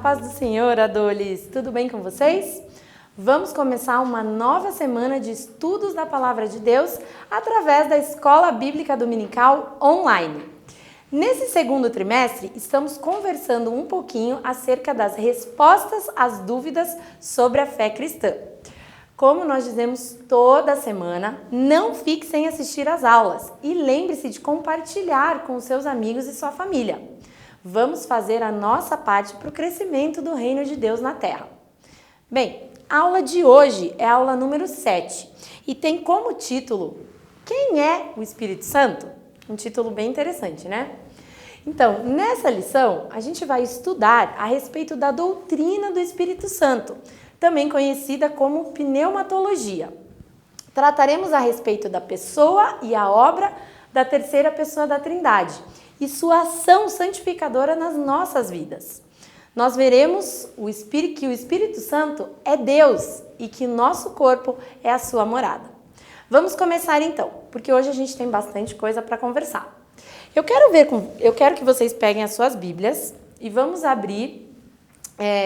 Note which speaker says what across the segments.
Speaker 1: paz do Senhor, Adoles! Tudo bem com vocês? Vamos começar uma nova semana de estudos da Palavra de Deus através da Escola Bíblica Dominical online. Nesse segundo trimestre, estamos conversando um pouquinho acerca das respostas às dúvidas sobre a fé cristã. Como nós dizemos toda semana, não fique sem assistir às aulas e lembre-se de compartilhar com os seus amigos e sua família. Vamos fazer a nossa parte para o crescimento do reino de Deus na Terra. Bem, a aula de hoje é a aula número 7 e tem como título Quem é o Espírito Santo? Um título bem interessante, né? Então, nessa lição, a gente vai estudar a respeito da doutrina do Espírito Santo, também conhecida como pneumatologia. Trataremos a respeito da pessoa e a obra da terceira pessoa da Trindade e sua ação santificadora nas nossas vidas. Nós veremos que o Espírito Santo é Deus e que nosso corpo é a sua morada. Vamos começar então, porque hoje a gente tem bastante coisa para conversar. Eu quero que vocês peguem as suas Bíblias e vamos abrir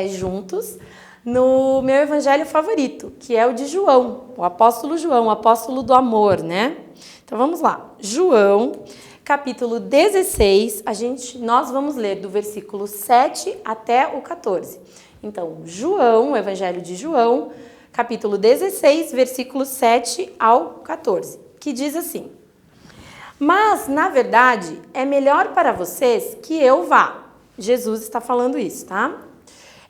Speaker 1: juntos no meu evangelho favorito, que é o de João, o apóstolo João, o apóstolo do amor, né? Então vamos lá. João, capítulo 16, nós vamos ler do versículo 7 até o 14. Então, João, o evangelho de João, capítulo 16, versículo 7 ao 14, que diz assim: Mas, na verdade, é melhor para vocês que eu vá. Jesus está falando isso, tá?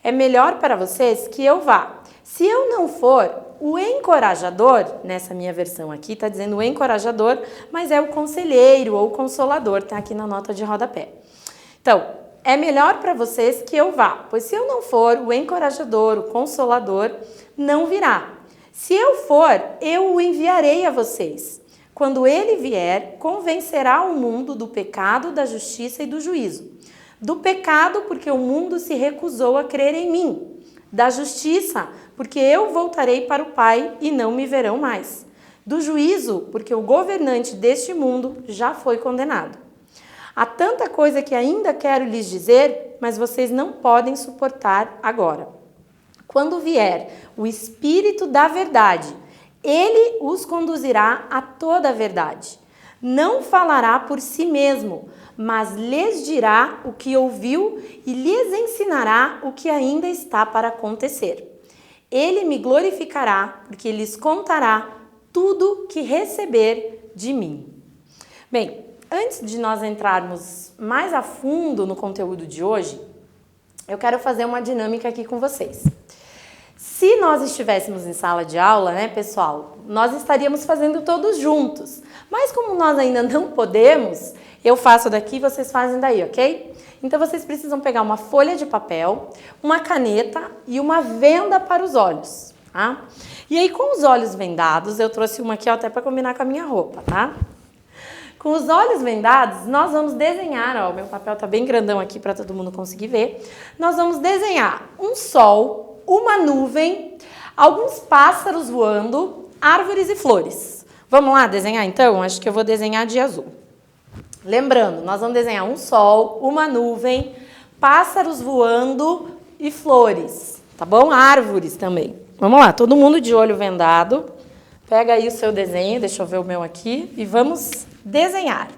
Speaker 1: É melhor para vocês que eu vá. Se eu não for, o encorajador, nessa minha versão aqui está dizendo o encorajador, mas é o conselheiro ou consolador, tá aqui na nota de rodapé. Então, é melhor para vocês que eu vá, pois se eu não for, o encorajador, o consolador, não virá. Se eu for, eu o enviarei a vocês. Quando ele vier, convencerá o mundo do pecado, da justiça e do juízo. Do pecado, porque o mundo se recusou a crer em mim. Da justiça, porque eu voltarei para o Pai e não me verão mais. Do juízo, porque o governante deste mundo já foi condenado. Há tanta coisa que ainda quero lhes dizer, mas vocês não podem suportar agora. Quando vier o Espírito da verdade, ele os conduzirá a toda a verdade. Não falará por si mesmo, mas lhes dirá o que ouviu e lhes ensinará o que ainda está para acontecer. Ele me glorificará, porque lhes contará tudo que receber de mim. Bem, antes de nós entrarmos mais a fundo no conteúdo de hoje, eu quero fazer uma dinâmica aqui com vocês. Se nós estivéssemos em sala de aula, né, pessoal, nós estaríamos fazendo todos juntos. Mas como nós ainda não podemos, eu faço daqui, vocês fazem daí, ok? Então vocês precisam pegar uma folha de papel, uma caneta e uma venda para os olhos, tá? E aí com os olhos vendados, eu trouxe uma aqui ó, até para combinar com a minha roupa, tá? Com os olhos vendados, nós vamos desenhar, ó, o meu papel tá bem grandão aqui para todo mundo conseguir ver. Nós vamos desenhar um sol, uma nuvem, alguns pássaros voando, árvores e flores. Vamos lá desenhar então? Acho que eu vou desenhar de azul. Lembrando, nós vamos desenhar um sol, uma nuvem, pássaros voando e flores, tá bom? Árvores também. Vamos lá, todo mundo de olho vendado. Pega aí o seu desenho, deixa eu ver o meu aqui, e vamos desenhar.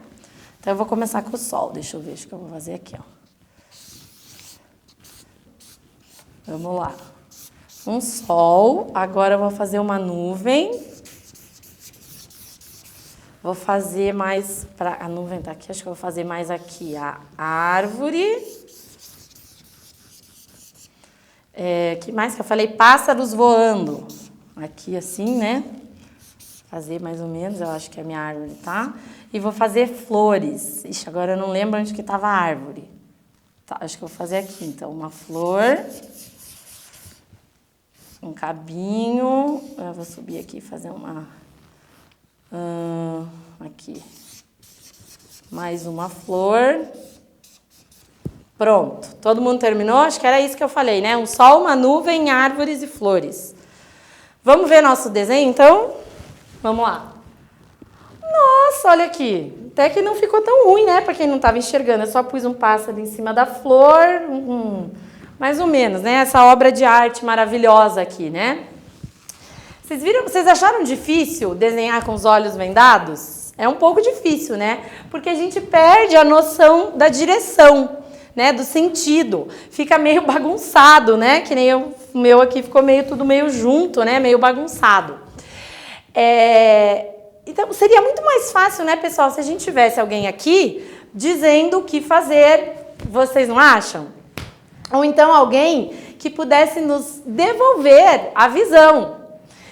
Speaker 1: Então eu vou começar com o sol, deixa eu ver, acho que eu vou fazer aqui, ó. Vamos lá. Um sol, agora eu vou fazer uma nuvem. Vou fazer mais, a nuvem tá aqui, acho que eu vou fazer mais aqui a árvore. Que mais que eu falei? Pássaros voando. Aqui assim, né? Fazer mais ou menos, eu acho que a minha árvore tá. E vou fazer flores. Ixi, agora eu não lembro onde que tava a árvore. Tá, acho que eu vou fazer aqui, então, uma flor. Um cabinho. Eu vou subir aqui e fazer uma... aqui. Mais uma flor. Pronto. Todo mundo terminou? Acho que era isso que eu falei, né? Um sol, uma nuvem, árvores e flores. Vamos ver nosso desenho, então? Vamos lá. Nossa, olha aqui. Até que não ficou tão ruim, né? Para quem não estava enxergando. Eu só pus um pássaro em cima da flor, Mais ou menos, né? Essa obra de arte maravilhosa aqui, né? Vocês acharam difícil desenhar com os olhos vendados? É um pouco difícil, né? Porque a gente perde a noção da direção, né? Do sentido. Fica meio bagunçado, né? Que nem o meu aqui ficou tudo meio junto, né? Meio bagunçado. Então, seria muito mais fácil, né, pessoal, se a gente tivesse alguém aqui dizendo o que fazer, vocês não acham? Ou então alguém que pudesse nos devolver a visão.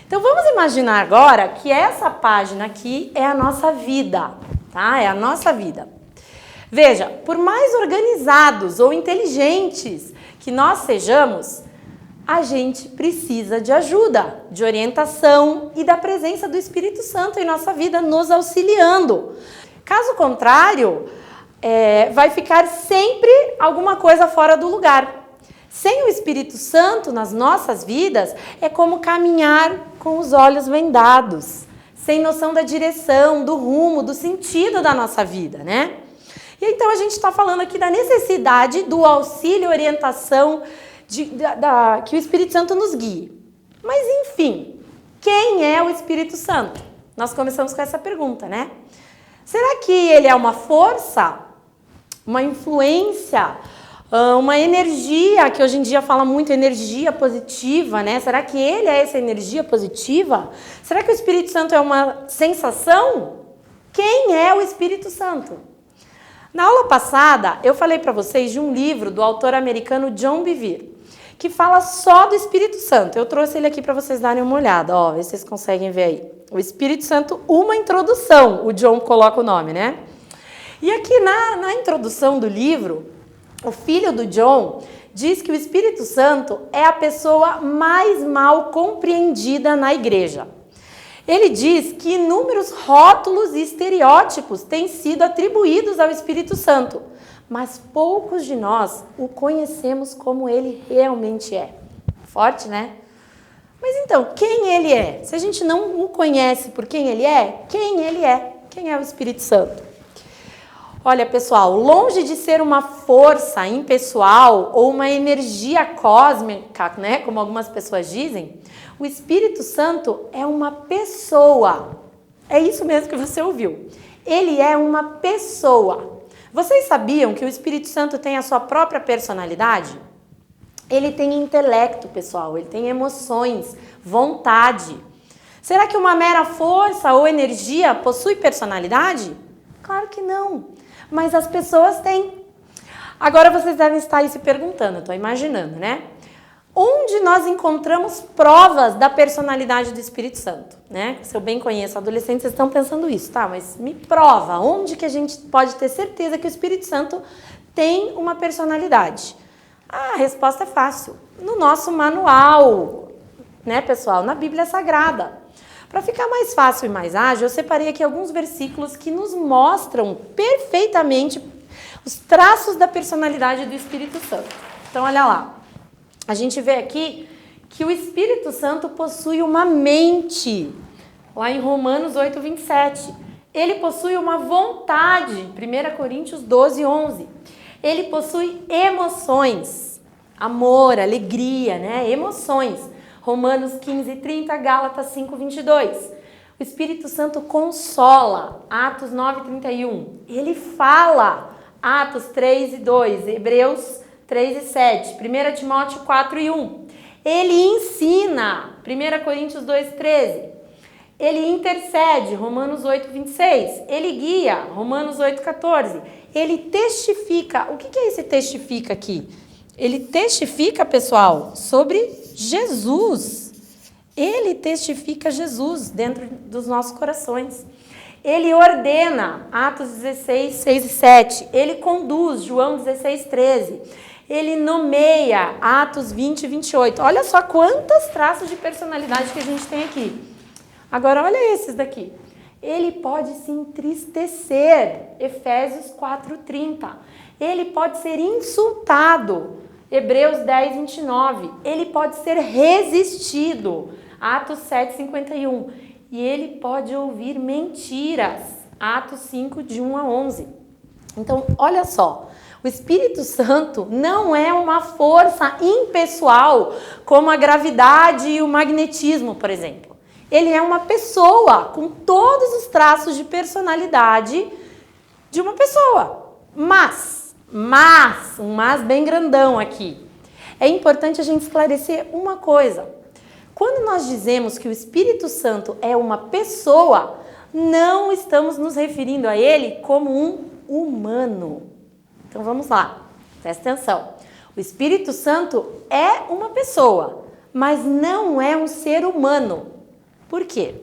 Speaker 1: Então, vamos imaginar agora que essa página aqui é a nossa vida, tá? É a nossa vida. Veja, por mais organizados ou inteligentes que nós sejamos, a gente precisa de ajuda, de orientação e da presença do Espírito Santo em nossa vida, nos auxiliando. Caso contrário, vai ficar sempre alguma coisa fora do lugar. Sem o Espírito Santo nas nossas vidas, é como caminhar com os olhos vendados, sem noção da direção, do rumo, do sentido da nossa vida, né? E então a gente está falando aqui da necessidade do auxílio e orientação que o Espírito Santo nos guie. Mas enfim, quem é o Espírito Santo? Nós começamos com essa pergunta, né? Será que ele é uma força, uma influência, uma energia, que hoje em dia fala muito energia positiva, né? Será que ele é essa energia positiva? Será que o Espírito Santo é uma sensação? Quem é o Espírito Santo? Na aula passada, eu falei para vocês de um livro do autor americano John Bevere, que fala só do Espírito Santo. Eu trouxe ele aqui para vocês darem uma olhada, ó, ver se vocês conseguem ver aí. O Espírito Santo, uma introdução, o John coloca o nome, né? E aqui na introdução do livro, o filho do John diz que o Espírito Santo é a pessoa mais mal compreendida na igreja. Ele diz que inúmeros rótulos e estereótipos têm sido atribuídos ao Espírito Santo, mas poucos de nós o conhecemos como ele realmente é. Forte, né? Mas então, quem ele é? Se a gente não o conhece por quem ele é? Quem ele é? Quem é o Espírito Santo? Olha, pessoal, longe de ser uma força impessoal ou uma energia cósmica, né, como algumas pessoas dizem, o Espírito Santo é uma pessoa. É isso mesmo que você ouviu. Ele é uma pessoa. Vocês sabiam que o Espírito Santo tem a sua própria personalidade? Ele tem intelecto, pessoal, ele tem emoções, vontade. Será que uma mera força ou energia possui personalidade? Claro que não. Mas as pessoas têm. Agora vocês devem estar aí se perguntando, eu estou imaginando, né? Onde nós encontramos provas da personalidade do Espírito Santo, né? Se eu bem conheço adolescentes, vocês estão pensando isso, tá? Mas me prova, onde que a gente pode ter certeza que o Espírito Santo tem uma personalidade? A resposta é fácil. No nosso manual, né, pessoal? Na Bíblia Sagrada. Para ficar mais fácil e mais ágil, eu separei aqui alguns versículos que nos mostram perfeitamente os traços da personalidade do Espírito Santo. Então, olha lá. A gente vê aqui que o Espírito Santo possui uma mente, lá em Romanos 8, 27. Ele possui uma vontade, 1 Coríntios 12, 11. Ele possui emoções, amor, alegria, né? Emoções. Romanos 15, 30, Gálatas 5, 22. O Espírito Santo consola, Atos 9, 31. Ele fala, Atos 3 e 2, Hebreus 3 e 7, 1 Timóteo 4 e 1. Ele ensina, 1 Coríntios 2, 13. Ele intercede, Romanos 8, 26. Ele guia, Romanos 8, 14. Ele testifica. O que é esse testifica aqui? Ele testifica, pessoal, sobre Jesus. Ele testifica Jesus dentro dos nossos corações. Ele ordena, Atos 16, 6 e 7. Ele conduz, João 16, 13. Ele nomeia, Atos 20 e 28. Olha só quantos traços de personalidade que a gente tem aqui. Agora, olha esses daqui. Ele pode se entristecer, Efésios 4, 30. Ele pode ser insultado, Hebreus 10, 29. Ele pode ser resistido, Atos 7, 51. E ele pode ouvir mentiras, Atos 5, de 1 a 11. Então, olha só. O Espírito Santo não é uma força impessoal, como a gravidade e o magnetismo, por exemplo. Ele é uma pessoa com todos os traços de personalidade de uma pessoa. Mas, um mas bem grandão aqui. É importante a gente esclarecer uma coisa. Quando nós dizemos que o Espírito Santo é uma pessoa, não estamos nos referindo a ele como um humano. Então vamos lá, presta atenção. O Espírito Santo é uma pessoa, mas não é um ser humano. Por quê?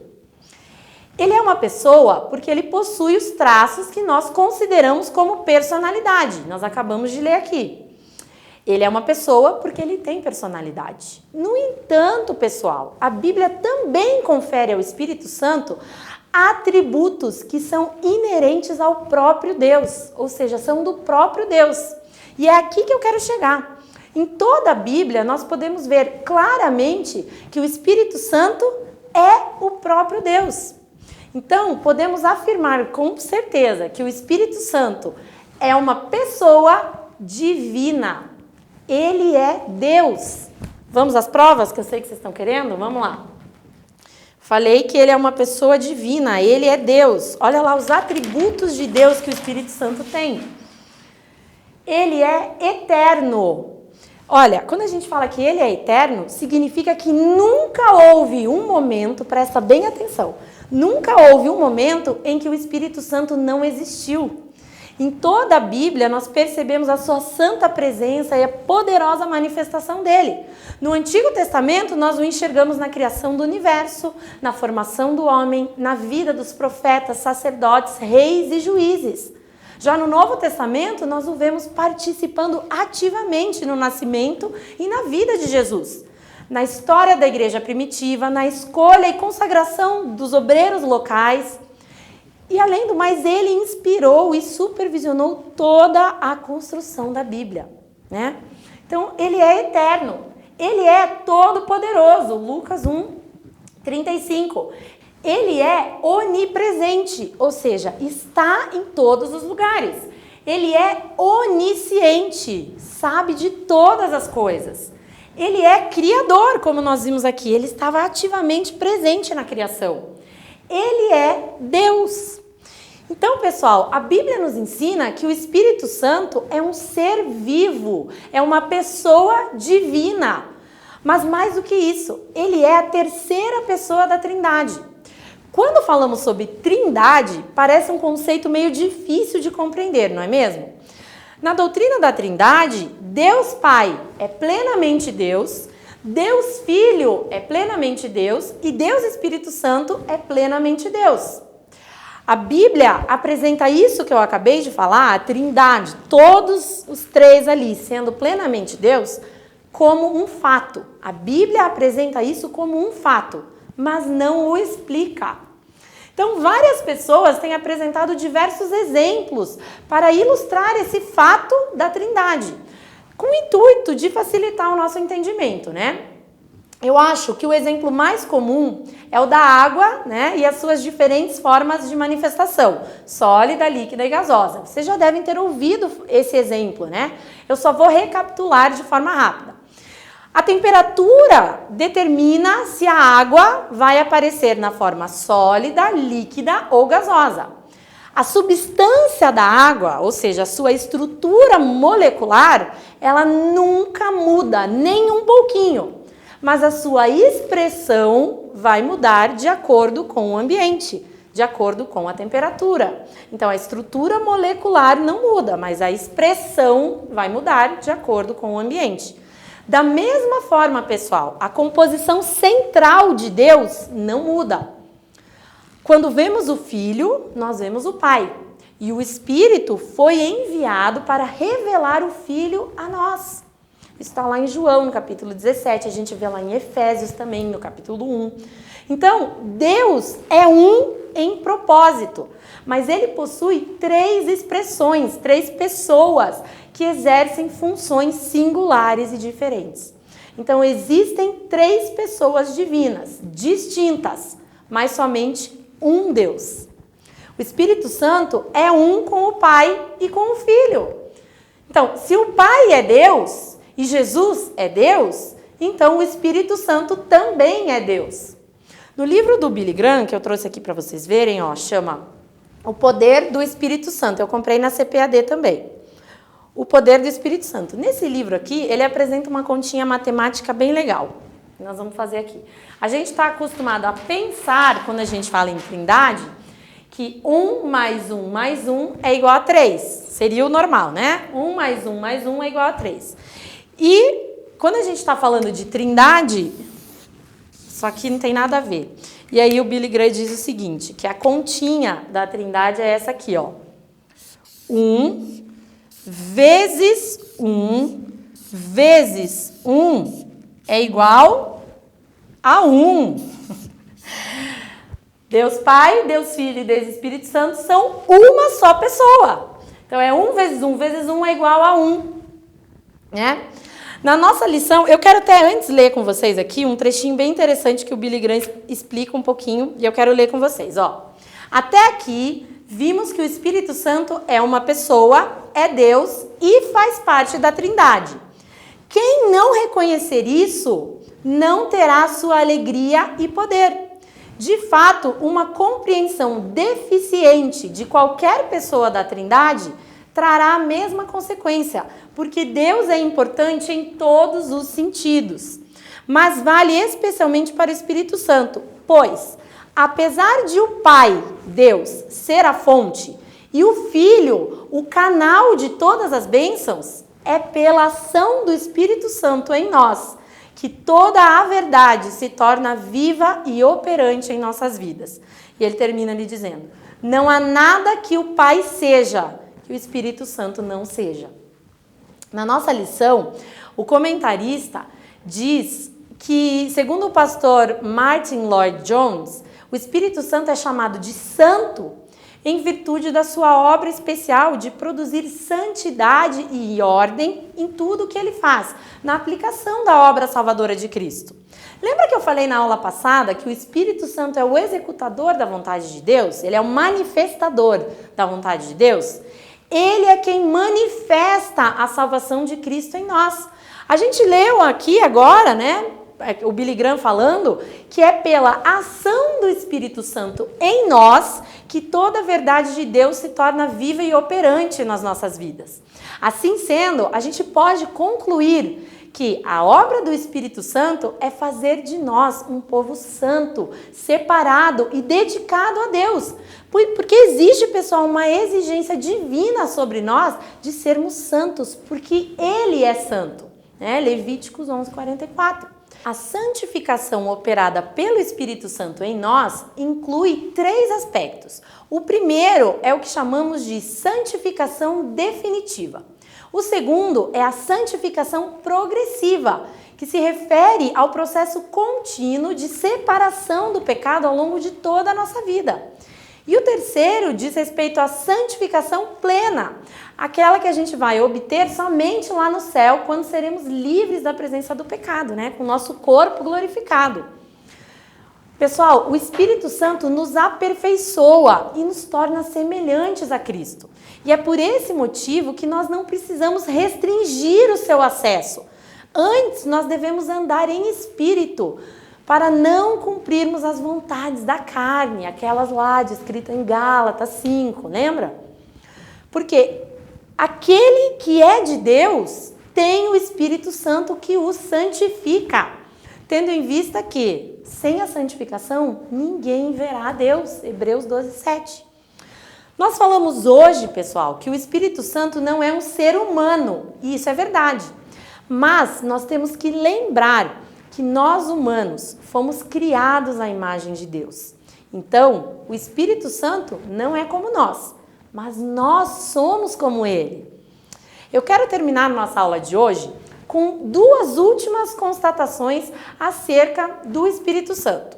Speaker 1: Ele é uma pessoa porque ele possui os traços que nós consideramos como personalidade. Nós acabamos de ler aqui. Ele é uma pessoa porque ele tem personalidade. No entanto, pessoal, a Bíblia também confere ao Espírito Santo atributos que são inerentes ao próprio Deus, ou seja, são do próprio Deus. E é aqui que eu quero chegar. Em toda a Bíblia, nós podemos ver claramente que o Espírito Santo é o próprio Deus. Então, podemos afirmar com certeza que o Espírito Santo é uma pessoa divina. Ele é Deus. Vamos às provas que eu sei que vocês estão querendo? Vamos lá. Falei que ele é uma pessoa divina, ele é Deus. Olha lá os atributos de Deus que o Espírito Santo tem. Ele é eterno. Olha, quando a gente fala que ele é eterno, significa que nunca houve um momento, presta bem atenção, nunca houve um momento em que o Espírito Santo não existiu. Em toda a Bíblia, nós percebemos a sua santa presença e a poderosa manifestação dele. No Antigo Testamento, nós o enxergamos na criação do universo, na formação do homem, na vida dos profetas, sacerdotes, reis e juízes. Já no Novo Testamento, nós o vemos participando ativamente no nascimento e na vida de Jesus. Na história da igreja primitiva, na escolha e consagração dos obreiros locais. E além do mais, ele inspirou e supervisionou toda a construção da Bíblia, né? Então, ele é eterno, ele é todo-poderoso, Lucas 1:35. Ele é onipresente, ou seja, está em todos os lugares. Ele é onisciente, sabe de todas as coisas. Ele é criador, como nós vimos aqui, ele estava ativamente presente na criação. Ele é Deus. Então, pessoal, a Bíblia nos ensina que o Espírito Santo é um ser vivo, é uma pessoa divina. Mas mais do que isso, ele é a terceira pessoa da Trindade. Quando falamos sobre Trindade, parece um conceito meio difícil de compreender, não é mesmo? Na doutrina da Trindade, Deus Pai é plenamente Deus, Deus Filho é plenamente Deus e Deus Espírito Santo é plenamente Deus. A Bíblia apresenta isso que eu acabei de falar, a Trindade, todos os três ali sendo plenamente Deus, como um fato. A Bíblia apresenta isso como um fato, mas não o explica. Então, várias pessoas têm apresentado diversos exemplos para ilustrar esse fato da Trindade, com o intuito de facilitar o nosso entendimento, né? Eu acho que o exemplo mais comum é o da água, né, e as suas diferentes formas de manifestação, sólida, líquida e gasosa. Vocês já devem ter ouvido esse exemplo, né? Eu só vou recapitular de forma rápida. A temperatura determina se a água vai aparecer na forma sólida, líquida ou gasosa. A substância da água, ou seja, a sua estrutura molecular, ela nunca muda, nem um pouquinho. Mas a sua expressão vai mudar de acordo com o ambiente, de acordo com a temperatura. Então, a estrutura molecular não muda, mas a expressão vai mudar de acordo com o ambiente. Da mesma forma, pessoal, a composição central de Deus não muda. Quando vemos o Filho, nós vemos o Pai. E o Espírito foi enviado para revelar o Filho a nós. Isso está lá em João, no capítulo 17, a gente vê lá em Efésios também, no capítulo 1. Então, Deus é um em propósito, mas ele possui três expressões, três pessoas que exercem funções singulares e diferentes. Então, existem três pessoas divinas, distintas, mas somente um Deus. O Espírito Santo é um com o Pai e com o Filho. Então, se o Pai é Deus e Jesus é Deus, então o Espírito Santo também é Deus. No livro do Billy Graham, que eu trouxe aqui para vocês verem, ó, chama O Poder do Espírito Santo. Eu comprei na CPAD também. O Poder do Espírito Santo. Nesse livro aqui, ele apresenta uma continha matemática bem legal. Nós vamos fazer aqui. A gente está acostumado a pensar, quando a gente fala em trindade, que 1 mais 1 mais 1 é igual a 3. Seria o normal, né? 1 mais 1 mais 1 é igual a 3. E quando a gente está falando de trindade, só que não tem nada a ver. E aí o Billy Graham diz o seguinte, que a continha da trindade é essa aqui, ó. 1 vezes 1 vezes 1 é igual a 1. Deus Pai, Deus Filho e Deus Espírito Santo são uma só pessoa. Então, é 1 vezes 1 vezes 1 é igual a 1. Né? Na nossa lição, eu quero até antes ler com vocês aqui um trechinho bem interessante que o Billy Graham explica um pouquinho, e eu quero ler com vocês. Ó. Até aqui, vimos que o Espírito Santo é uma pessoa, é Deus e faz parte da Trindade. Quem não reconhecer isso, não terá sua alegria e poder. De fato, uma compreensão deficiente de qualquer pessoa da Trindade trará a mesma consequência, porque Deus é importante em todos os sentidos. Mas vale especialmente para o Espírito Santo, pois, apesar de o Pai, Deus, ser a fonte, e o Filho, o canal de todas as bênçãos, é pela ação do Espírito Santo em nós que toda a verdade se torna viva e operante em nossas vidas. E ele termina lhe dizendo, não há nada que o Pai seja, que o Espírito Santo não seja. Na nossa lição, o comentarista diz que, segundo o pastor Martin Lloyd-Jones, o Espírito Santo é chamado de santo em virtude da sua obra especial de produzir santidade e ordem em tudo o que ele faz, na aplicação da obra salvadora de Cristo. Lembra que eu falei na aula passada que o Espírito Santo é o executador da vontade de Deus? Ele é o manifestador da vontade de Deus? Ele é quem manifesta a salvação de Cristo em nós. A gente leu aqui agora, né? O Billy Graham falando que é pela ação do Espírito Santo em nós que toda a verdade de Deus se torna viva e operante nas nossas vidas. Assim sendo, a gente pode concluir que a obra do Espírito Santo é fazer de nós um povo santo, separado e dedicado a Deus. Porque existe, pessoal, uma exigência divina sobre nós de sermos santos, porque Ele é santo. Né? Levíticos 11:44. A santificação operada pelo Espírito Santo em nós inclui 3 aspectos. O primeiro é o que chamamos de santificação definitiva. O segundo é a santificação progressiva, que se refere ao processo contínuo de separação do pecado ao longo de toda a nossa vida. E o terceiro diz respeito à santificação plena, aquela que a gente vai obter somente lá no céu, quando seremos livres da presença do pecado, né? Com o nosso corpo glorificado. Pessoal, o Espírito Santo nos aperfeiçoa e nos torna semelhantes a Cristo. E é por esse motivo que nós não precisamos restringir o seu acesso. Antes, nós devemos andar em espírito, para não cumprirmos as vontades da carne, aquelas lá descritas em Gálatas 5, lembra? Porque aquele que é de Deus tem o Espírito Santo que o santifica, tendo em vista que, sem a santificação, ninguém verá a Deus. Hebreus 12:7. Nós falamos hoje, pessoal, que o Espírito Santo não é um ser humano, e isso é verdade. Mas nós temos que lembrar que nós humanos fomos criados à imagem de Deus. Então, o Espírito Santo não é como nós, mas nós somos como Ele. Eu quero terminar nossa aula de hoje com 2 últimas constatações acerca do Espírito Santo.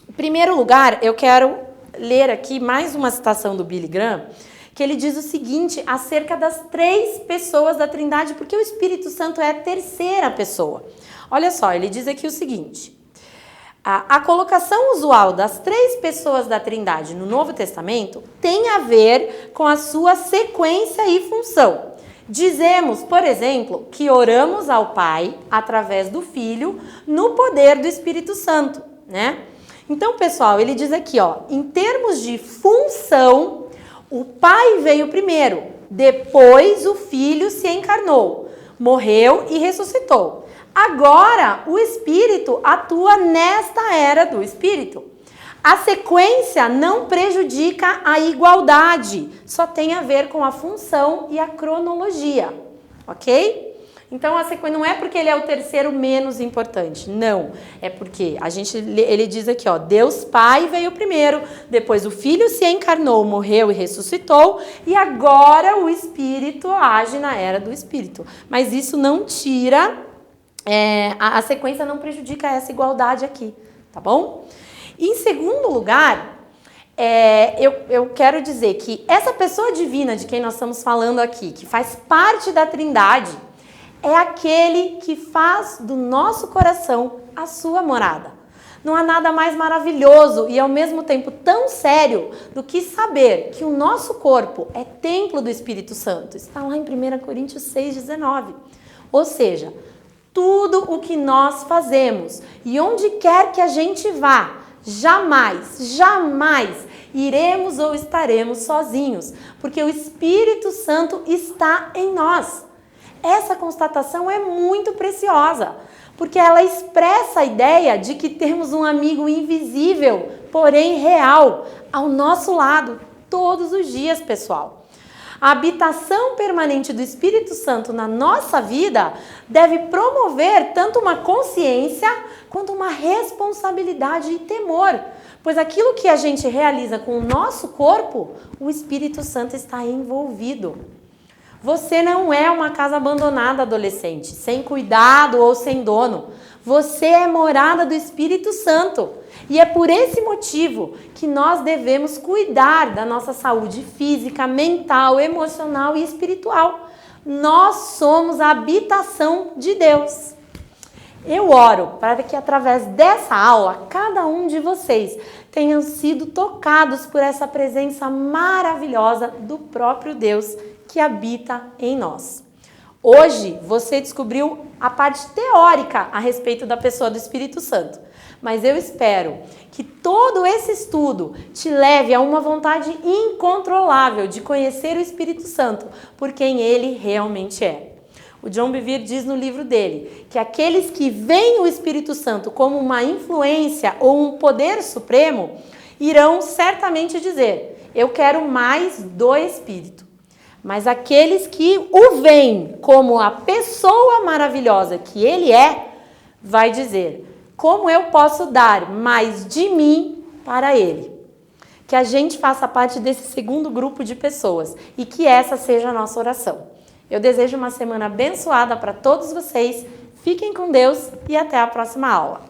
Speaker 1: Em primeiro lugar, eu quero ler aqui mais uma citação do Billy Graham, que ele diz o seguinte acerca das 3 pessoas da Trindade, porque o Espírito Santo é a terceira pessoa. Olha só, ele diz aqui o seguinte, a colocação usual das 3 pessoas da Trindade no Novo Testamento tem a ver com a sua sequência e função. Dizemos, por exemplo, que oramos ao Pai através do Filho no poder do Espírito Santo, né? Então, pessoal, ele diz aqui, ó, em termos de função, o Pai veio primeiro, depois o Filho se encarnou, morreu e ressuscitou. Agora, o Espírito atua nesta era do Espírito. A sequência não prejudica a igualdade, só tem a ver com a função e a cronologia, ok? Então, a sequência não é porque ele é o terceiro menos importante, não. É porque ele diz aqui, ó, Deus Pai veio primeiro, depois o Filho se encarnou, morreu e ressuscitou, e agora o Espírito age na era do Espírito. Mas isso não tira, a sequência não prejudica essa igualdade aqui, tá bom? Em segundo lugar, eu quero dizer que essa pessoa divina de quem nós estamos falando aqui, que faz parte da Trindade, é aquele que faz do nosso coração a sua morada. Não há nada mais maravilhoso e ao mesmo tempo tão sério do que saber que o nosso corpo é templo do Espírito Santo. Está lá em 1 Coríntios 6,19. Ou seja, tudo o que nós fazemos e onde quer que a gente vá, jamais iremos ou estaremos sozinhos, porque o Espírito Santo está em nós. Essa constatação é muito preciosa, porque ela expressa a ideia de que temos um amigo invisível, porém real, ao nosso lado, todos os dias, pessoal. A habitação permanente do Espírito Santo na nossa vida deve promover tanto uma consciência quanto uma responsabilidade e temor, pois aquilo que a gente realiza com o nosso corpo, o Espírito Santo está envolvido. Você não é uma casa abandonada, adolescente, sem cuidado ou sem dono. Você é morada do Espírito Santo. E é por esse motivo que nós devemos cuidar da nossa saúde física, mental, emocional e espiritual. Nós somos a habitação de Deus. Eu oro para que através dessa aula, cada um de vocês tenham sido tocados por essa presença maravilhosa do próprio Deus que habita em nós. Hoje você descobriu a parte teórica a respeito da pessoa do Espírito Santo, mas eu espero que todo esse estudo te leve a uma vontade incontrolável de conhecer o Espírito Santo por quem ele realmente é. O John Bevere diz no livro dele que aqueles que veem o Espírito Santo como uma influência ou um poder supremo irão certamente dizer: eu quero mais do Espírito. Mas aqueles que o veem como a pessoa maravilhosa que ele é, vai dizer: como eu posso dar mais de mim para ele? Que a gente faça parte desse segundo grupo de pessoas e que essa seja a nossa oração. Eu desejo uma semana abençoada para todos vocês. Fiquem com Deus e até a próxima aula.